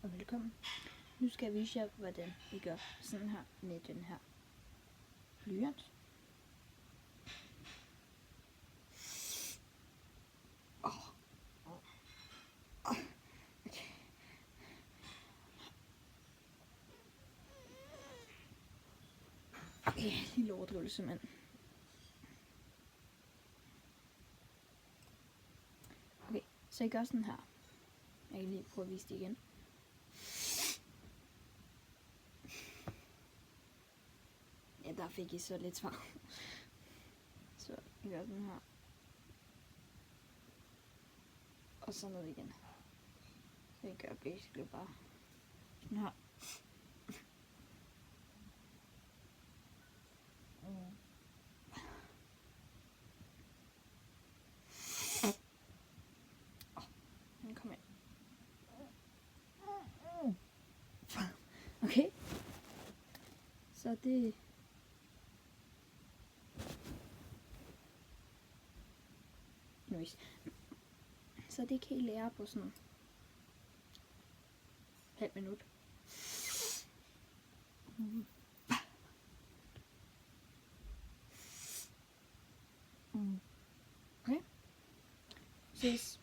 og velkommen. Nu skal jeg vise jer, hvordan vi gør sådan her med den her blyant. Okay, lille overdrivelse, mand. Okay, så jeg gør sådan her. Jeg kan lige prøve at vise det igen. Ja, der fik I så lidt svar. Så jeg gør sådan her. Og så ned igen. Så jeg gør basically bare sådan her. Kom ind. Okay. Så det... Nice. Så det kan I lære på sådan halv minut. Okay. Ses.